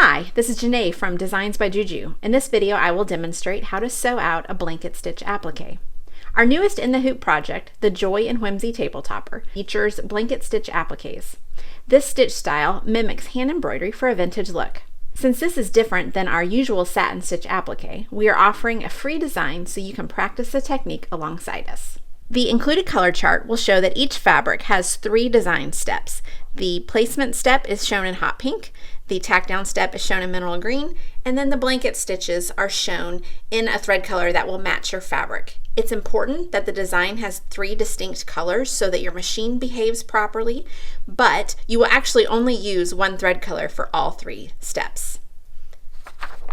Hi, this is Janae from Designs by JuJu. In this video, I will demonstrate how to sew out a blanket stitch applique. Our newest in the hoop project, the Joy and Whimsy table topper, features blanket stitch appliques. This stitch style mimics hand embroidery for a vintage look. Since this is different than our usual satin stitch applique, we are offering a free design so you can practice the technique alongside us. The included color chart will show that each fabric has 3 design steps. The placement step is shown in hot pink, the tack down step is shown in mineral green, and then the blanket stitches are shown in a thread color that will match your fabric. It's important that the design has 3 distinct colors so that your machine behaves properly, but you will actually only use 1 thread color for all 3 steps.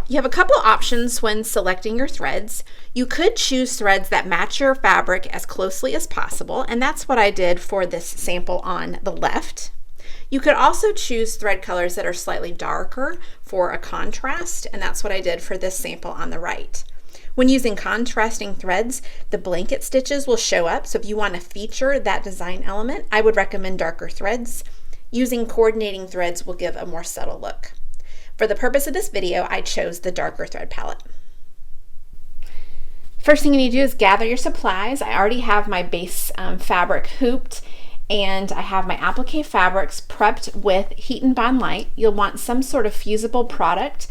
You have a couple options when selecting your threads. You could choose threads that match your fabric as closely as possible, and that's what I did for this sample on the left. You could also choose thread colors that are slightly darker for a contrast, and that's what I did for this sample on the right. When using contrasting threads, the blanket stitches will show up, so if you want to feature that design element, I would recommend darker threads. Using coordinating threads will give a more subtle look. For the purpose of this video, I chose the darker thread palette. First thing you need to do is gather your supplies. I already have my base fabric hooped, and I have my applique fabrics prepped with Heat-n-Bond Lite. You'll want some sort of fusible product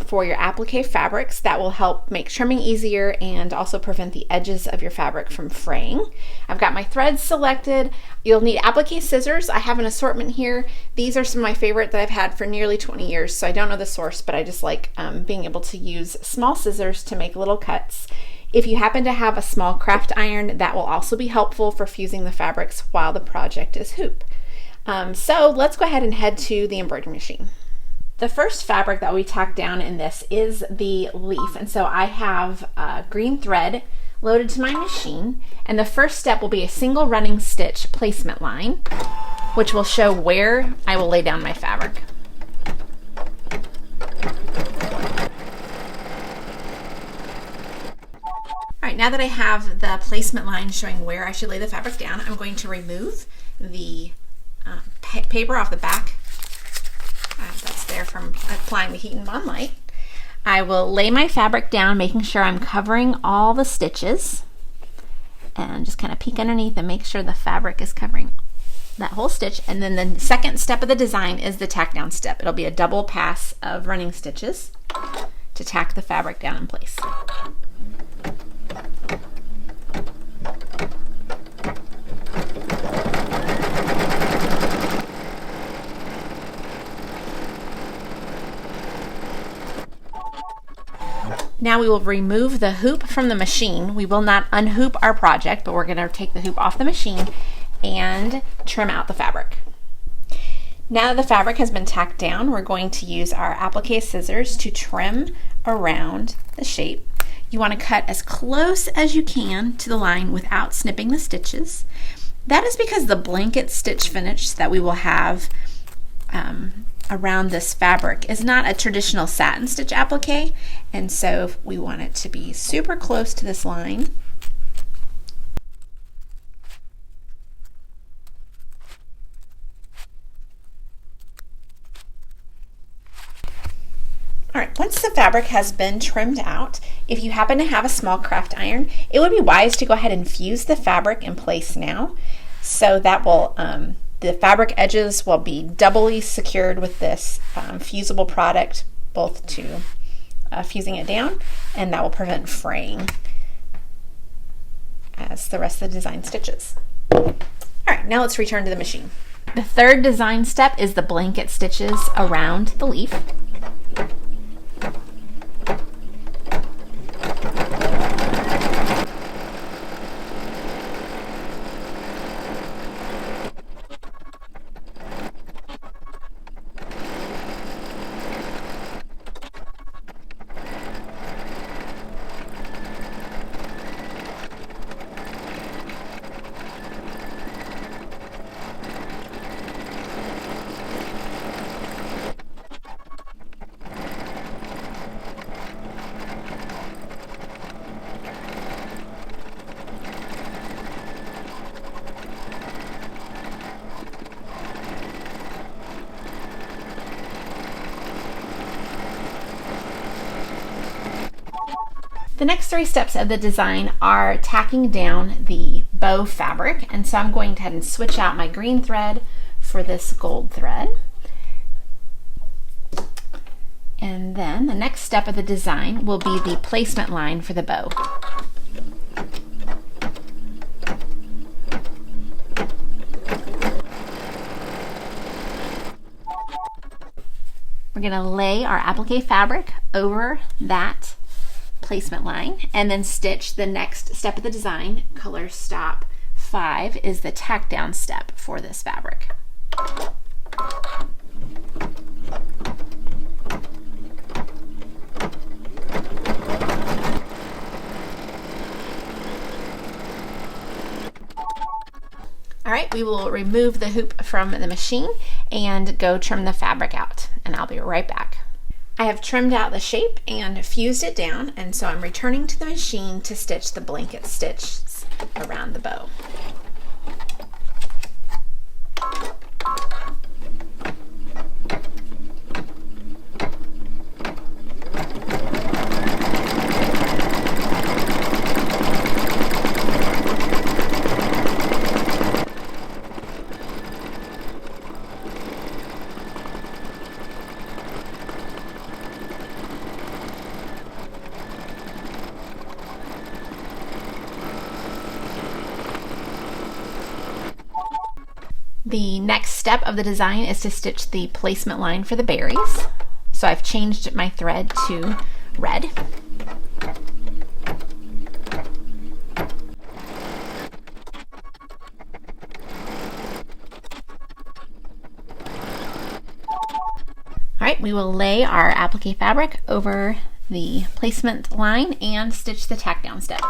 for your applique fabrics that will help make trimming easier and also prevent the edges of your fabric from fraying. I've got my threads selected. You'll need applique scissors. I have an assortment here. These are some of my favorite that I've had for nearly 20 years, so I don't know the source, but I just like being able to use small scissors to make little cuts. If you happen to have a small craft iron, that will also be helpful for fusing the fabrics while the project is hoop. So let's go ahead and head to the embroidery machine. The first fabric that we tack down in this is the leaf, and so I have green thread loaded to my machine, and the first step will be a single running stitch placement line, which will show where I will lay down my fabric. All right, now that I have the placement line showing where I should lay the fabric down, I'm going to remove the paper off the back. That's there from applying the Heat-n-Bond Lite. I will lay my fabric down, making sure I'm covering all the stitches, and just kind of peek underneath and make sure the fabric is covering that whole stitch. And then the second step of the design is the tack down step. It'll be a double pass of running stitches to tack the fabric down in place. Now we will remove the hoop from the machine. We will not unhoop our project, but we're going to take the hoop off the machine and trim out the fabric. Now that the fabric has been tacked down, we're going to use our applique scissors to trim around the shape. You want to cut as close as you can to the line without snipping the stitches. That is because the blanket stitch finish that we will have around this fabric is not a traditional satin stitch applique, and so we want it to be super close to this line. All right, once the fabric has been trimmed out, if you happen to have a small craft iron, it would be wise to go ahead and fuse the fabric in place now, so that will the fabric edges will be doubly secured with this fusible product, both to fusing it down, and that will prevent fraying as the rest of the design stitches. All right, now let's return to the machine. The third design step is the blanket stitches around the leaf. The next 3 steps of the design are tacking down the bow fabric, and so I'm going to head and switch out my green thread for this gold thread. And then the next step of the design will be the placement line for the bow. We're going to lay our applique fabric over that placement line and then stitch the next step of the design. Color stop 5 is the tack down step for this fabric. All right, we will remove the hoop from the machine and go trim the fabric out, and I'll be right back. I have trimmed out the shape and fused it down, and so I'm returning to the machine to stitch the blanket stitches around the bow. The next step of the design is to stitch the placement line for the berries. So I've changed my thread to red. All right, we will lay our applique fabric over the placement line and stitch the tack down step.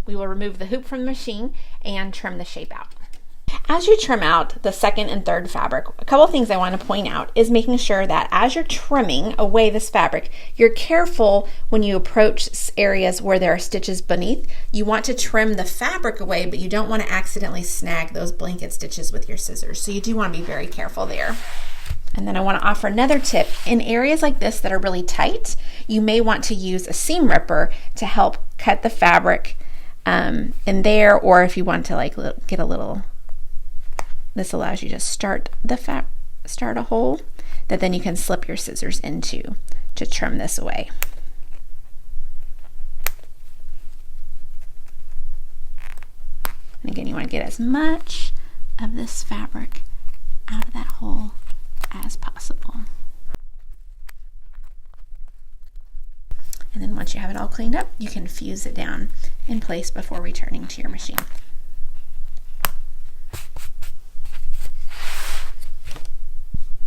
We will remove the hoop from the machine and trim the shape out. As you trim out the second and third fabric, a couple of things I want to point out is making sure that as you're trimming away this fabric, you're careful when you approach areas where there are stitches beneath. You want to trim the fabric away, but you don't want to accidentally snag those blanket stitches with your scissors. So you do want to be very careful there. And then I want to offer another tip. In areas like this that are really tight, you may want to use a seam ripper to help cut the fabric in there, or if you want to like get a little, this allows you to start a hole that then you can slip your scissors into to trim this away. And again, you want to get as much of this fabric out of that hole as possible. And then once you have it all cleaned up, you can fuse it down in place before returning to your machine.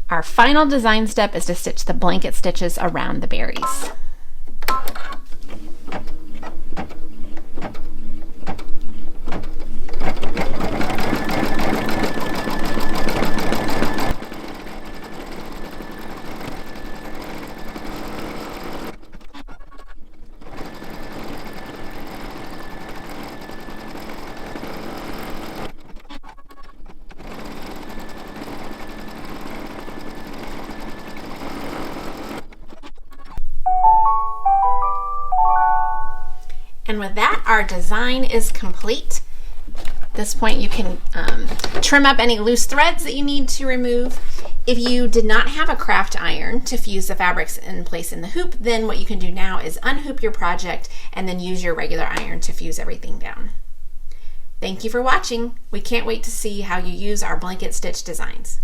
Our final design step is to stitch the blanket stitches around the berries. And with that, our design is complete. At this point, you can trim up any loose threads that you need to remove. If you did not have a craft iron to fuse the fabrics in place in the hoop, then what you can do now is unhoop your project and then use your regular iron to fuse everything down. Thank you for watching. We can't wait to see how you use our blanket stitch designs.